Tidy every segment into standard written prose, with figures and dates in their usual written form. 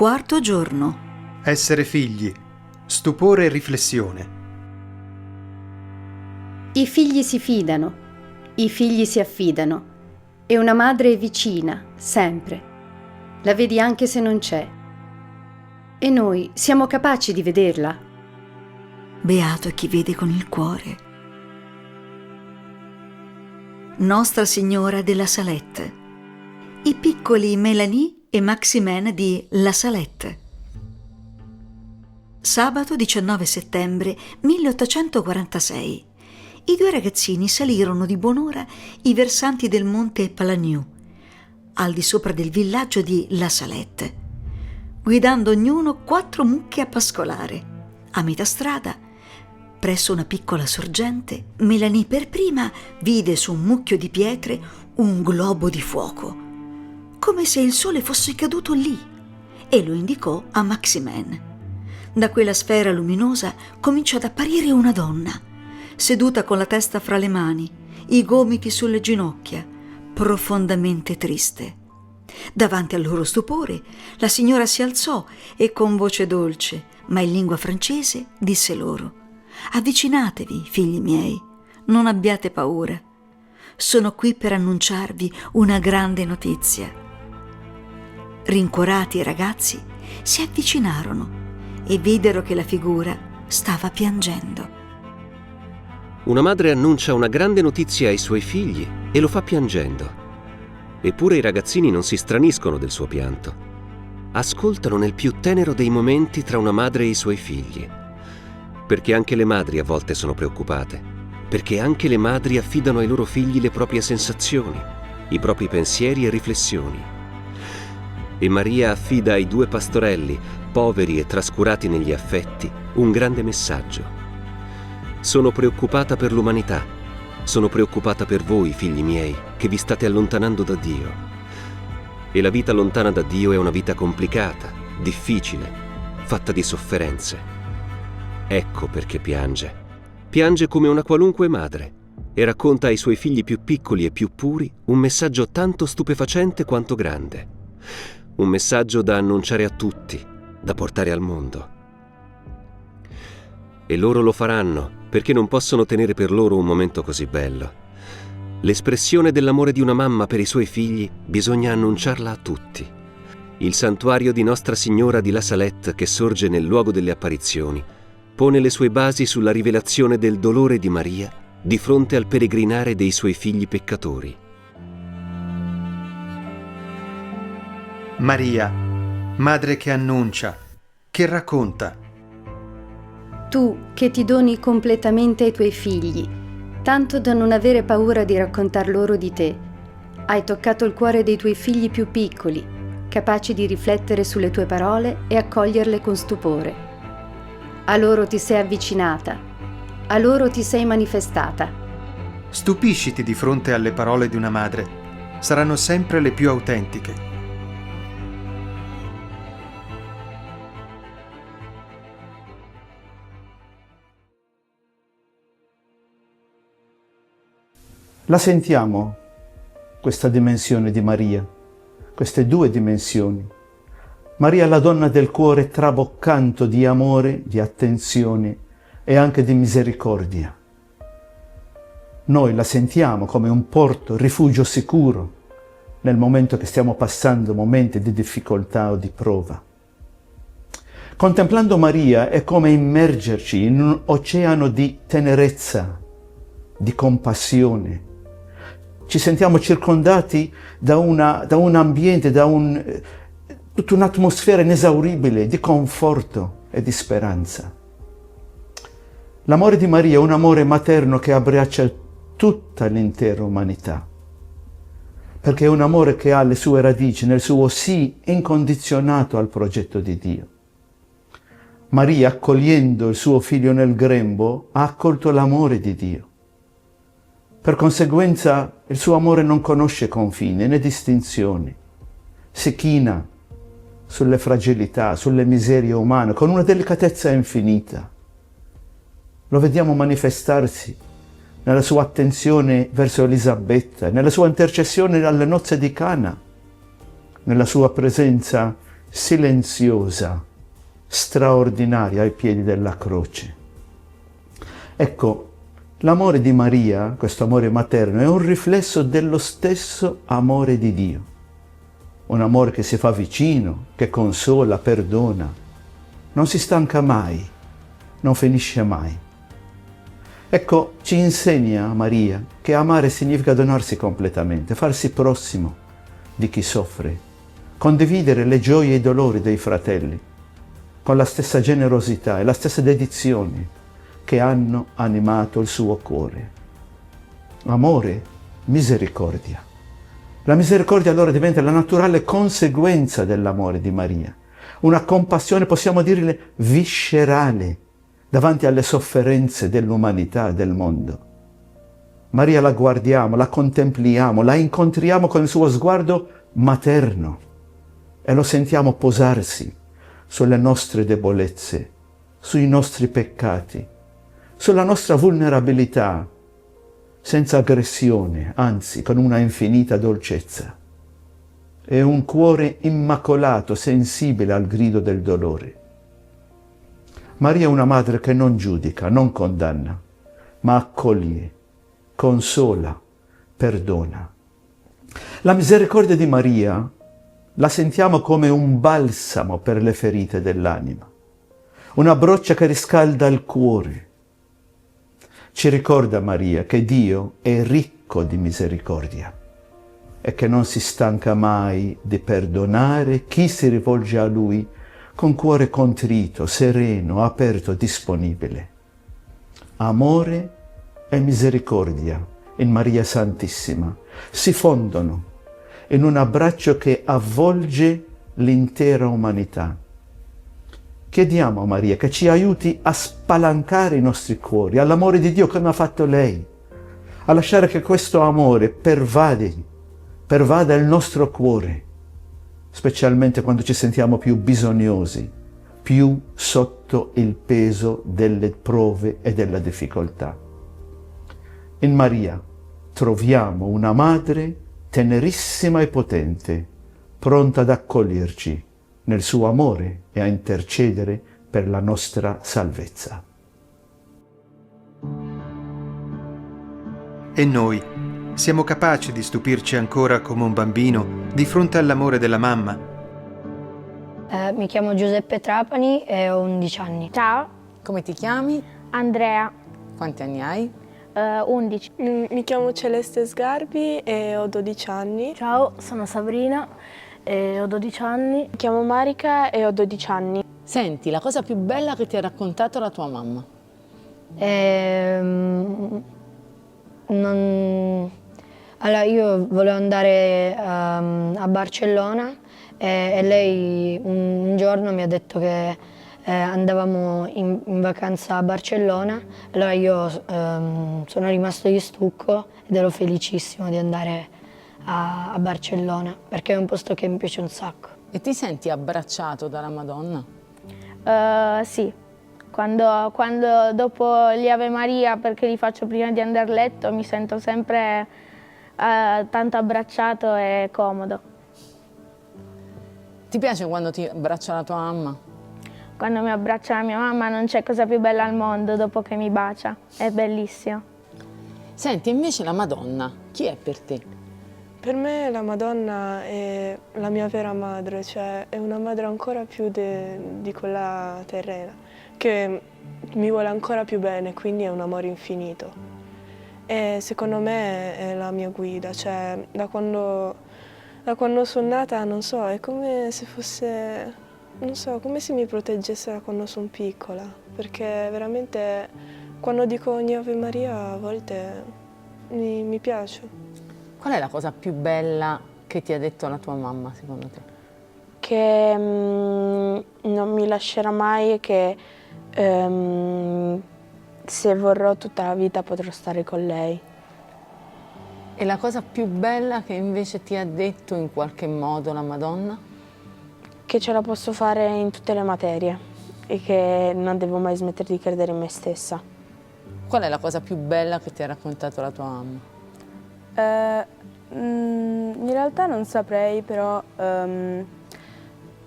Quarto giorno. Essere figli, stupore e riflessione. I figli si fidano, i figli si affidano, e una madre è vicina, sempre. La vedi anche se non c'è. E noi siamo capaci di vederla. Beato è chi vede con il cuore. Nostra Signora della Salette. I piccoli Mélanie e Maximin di La Salette. Sabato 19 settembre 1846. I due ragazzini salirono di buon'ora i versanti del monte Palagnou, al di sopra del villaggio di La Salette, guidando ognuno 4 mucche a pascolare. A metà strada, presso una piccola sorgente, Mélanie per prima vide su un mucchio di pietre un globo di fuoco, come se il sole fosse caduto lì, e lo indicò a Maximin. Da quella sfera luminosa cominciò ad apparire una donna, seduta con la testa fra le mani, i gomiti sulle ginocchia, profondamente triste. Davanti al loro stupore, la signora si alzò e con voce dolce, ma in lingua francese, disse loro: «Avvicinatevi, figli miei, non abbiate paura. Sono qui per annunciarvi una grande notizia». Rincuorati i ragazzi si avvicinarono e videro che la figura stava piangendo. Una madre annuncia una grande notizia ai suoi figli e lo fa piangendo. Eppure i ragazzini non si straniscono del suo pianto. Ascoltano nel più tenero dei momenti tra una madre e i suoi figli. Perché anche le madri a volte sono preoccupate. Perché anche le madri affidano ai loro figli le proprie sensazioni, i propri pensieri e riflessioni. E Maria affida ai 2 pastorelli, poveri e trascurati negli affetti, un grande messaggio. Sono preoccupata per l'umanità. Sono preoccupata per voi, figli miei, che vi state allontanando da Dio. E la vita lontana da Dio è una vita complicata, difficile, fatta di sofferenze. Ecco perché piange. Piange come una qualunque madre e racconta ai suoi figli più piccoli e più puri un messaggio tanto stupefacente quanto grande. Un messaggio da annunciare a tutti, da portare al mondo. E loro lo faranno perché non possono tenere per loro un momento così bello. L'espressione dell'amore di una mamma per i suoi figli bisogna annunciarla a tutti. Il santuario di Nostra Signora di La Salette, che sorge nel luogo delle apparizioni, pone le sue basi sulla rivelazione del dolore di Maria di fronte al peregrinare dei suoi figli peccatori. Maria, madre che annuncia, che racconta. Tu che ti doni completamente ai tuoi figli, tanto da non avere paura di raccontar loro di te. Hai toccato il cuore dei tuoi figli più piccoli, capaci di riflettere sulle tue parole e accoglierle con stupore. A loro ti sei avvicinata, a loro ti sei manifestata. Stupisciti di fronte alle parole di una madre. Saranno sempre le più autentiche. La sentiamo, questa dimensione di Maria, queste 2 dimensioni. Maria, la donna del cuore traboccante di amore, di attenzione e anche di misericordia. Noi la sentiamo come un porto, rifugio sicuro nel momento che stiamo passando momenti di difficoltà o di prova. Contemplando Maria è come immergerci in un oceano di tenerezza, di compassione. Ci sentiamo circondati da un ambiente, tutta un'atmosfera inesauribile di conforto e di speranza. L'amore di Maria è un amore materno che abbraccia tutta l'intera umanità, perché è un amore che ha le sue radici nel suo sì incondizionato al progetto di Dio. Maria, accogliendo il suo figlio nel grembo, ha accolto l'amore di Dio. Per conseguenza, il suo amore non conosce confini né distinzioni. Si china sulle fragilità, sulle miserie umane, con una delicatezza infinita. Lo vediamo manifestarsi nella sua attenzione verso Elisabetta, nella sua intercessione alle nozze di Cana, nella sua presenza silenziosa, straordinaria ai piedi della croce. Ecco, l'amore di Maria, questo amore materno, è un riflesso dello stesso amore di Dio. Un amore che si fa vicino, che consola, perdona, non si stanca mai, non finisce mai. Ecco, ci insegna Maria che amare significa donarsi completamente, farsi prossimo di chi soffre, condividere le gioie e i dolori dei fratelli, con la stessa generosità e la stessa dedizione che hanno animato il suo cuore. Amore, misericordia. La misericordia allora diventa la naturale conseguenza dell'amore di Maria, una compassione, possiamo dire, viscerale davanti alle sofferenze dell'umanità e del mondo. Maria la guardiamo, la contempliamo, la incontriamo con il suo sguardo materno e lo sentiamo posarsi sulle nostre debolezze, sui nostri peccati, sulla nostra vulnerabilità, senza aggressione, anzi con una infinita dolcezza. È un cuore immacolato, sensibile al grido del dolore. Maria è una madre che non giudica, non condanna, ma accoglie, consola, perdona. La misericordia di Maria la sentiamo come un balsamo per le ferite dell'anima, una broccia che riscalda il cuore. Ci ricorda Maria che Dio è ricco di misericordia e che non si stanca mai di perdonare chi si rivolge a Lui con cuore contrito, sereno, aperto, disponibile. Amore e misericordia in Maria Santissima si fondono in un abbraccio che avvolge l'intera umanità. Chiediamo a Maria che ci aiuti a spalancare i nostri cuori all'amore di Dio come ha fatto lei, a lasciare che questo amore pervada il nostro cuore, specialmente quando ci sentiamo più bisognosi, più sotto il peso delle prove e della difficoltà. In Maria troviamo una madre tenerissima e potente, pronta ad accoglierci nel suo amore e a intercedere per la nostra salvezza. E noi siamo capaci di stupirci ancora come un bambino di fronte all'amore della mamma? Mi chiamo Giuseppe Trapani e ho 11 anni. Ciao, Come ti chiami? Andrea, Quanti anni hai? 11. Mi chiamo Celeste Sgarbi e ho 12 anni. Ciao, sono Sabrina e ho 12 anni. Mi chiamo Marica e ho 12 anni. Senti, la cosa più bella che ti ha raccontato la tua mamma? Allora, io volevo andare a Barcellona e lei un giorno mi ha detto che andavamo in vacanza a Barcellona. Allora io sono rimasto di stucco ed ero felicissimo di andare a Barcellona perché è un posto che mi piace un sacco. E ti senti abbracciato dalla Madonna? Sì, quando dopo gli Ave Maria, perché li faccio prima di andare a letto, mi sento sempre tanto abbracciato e comodo. Ti piace quando ti abbraccia la tua mamma? Quando mi abbraccia la mia mamma non c'è cosa più bella al mondo dopo che mi bacia, è bellissimo. Senti, invece la Madonna, chi è per te? Per me la Madonna è la mia vera madre, cioè è una madre ancora più di quella terrena, che mi vuole ancora più bene, quindi è un amore infinito. E secondo me è la mia guida, cioè da quando sono nata, non so, è come se fosse, non so, come se mi proteggesse da quando sono piccola, perché veramente quando dico ogni Ave Maria a volte mi piace. Qual è la cosa più bella che ti ha detto la tua mamma, secondo te? Che non mi lascerà mai e che se vorrò tutta la vita potrò stare con lei. E la cosa più bella che invece ti ha detto in qualche modo la Madonna? Che ce la posso fare in tutte le materie e che non devo mai smettere di credere in me stessa. Qual è la cosa più bella che ti ha raccontato la tua mamma? In realtà non saprei, però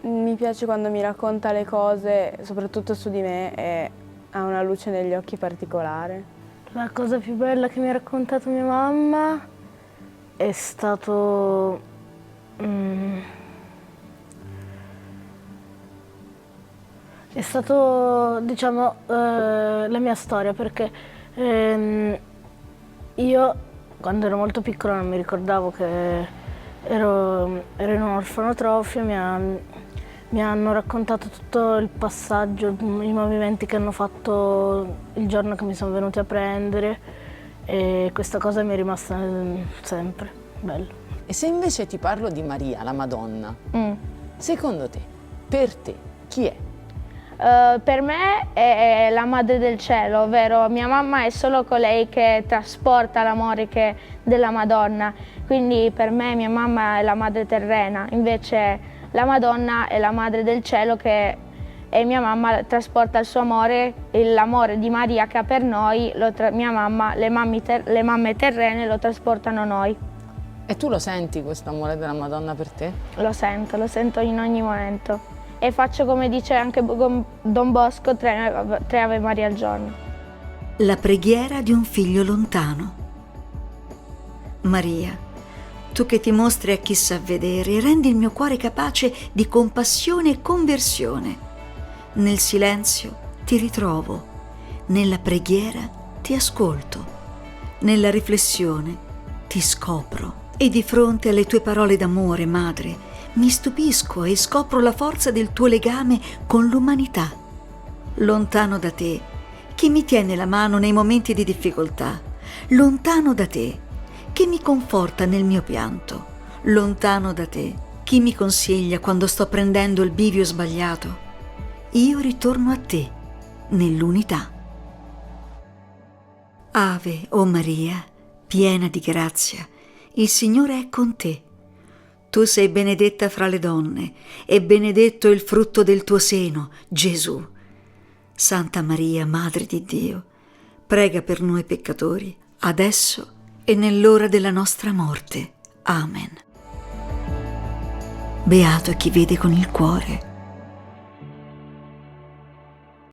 Mi piace quando mi racconta le cose, soprattutto su di me, e ha una luce negli occhi particolare. La cosa più bella che mi ha raccontato mia mamma è stato diciamo, la mia storia, perché io quando ero molto piccola non mi ricordavo che ero in un orfanotrofio, mi hanno raccontato tutto il passaggio, i movimenti che hanno fatto il giorno che mi sono venuti a prendere, e questa cosa mi è rimasta sempre bella. E se invece ti parlo di Maria, la Madonna, secondo te, per te, chi è? Per me è la madre del cielo, ovvero mia mamma è solo colei che trasporta l'amore della Madonna, quindi per me mia mamma è la madre terrena, invece la Madonna è la madre del cielo e mia mamma trasporta il suo amore, l'amore di Maria che ha per noi, mia mamma, le mamme terrene lo trasportano noi. E tu lo senti questo amore della Madonna per te? Lo sento in ogni momento. E faccio come dice anche Don Bosco, 3 Ave Maria al giorno. La preghiera di un figlio lontano. Maria, tu che ti mostri a chi sa vedere, rendi il mio cuore capace di compassione e conversione. Nel silenzio ti ritrovo, nella preghiera ti ascolto, nella riflessione ti scopro. E di fronte alle tue parole d'amore, Madre, mi stupisco e scopro la forza del tuo legame con l'umanità. Lontano da te, chi mi tiene la mano nei momenti di difficoltà? Lontano da te, chi mi conforta nel mio pianto? Lontano da te, chi mi consiglia quando sto prendendo il bivio sbagliato? Io ritorno a te, nell'unità. Ave, o Maria, piena di grazia, il Signore è con te. Tu sei benedetta fra le donne, e benedetto il frutto del tuo seno, Gesù. Santa Maria, Madre di Dio, prega per noi peccatori, adesso e nell'ora della nostra morte. Amen. Beato è chi vede con il cuore,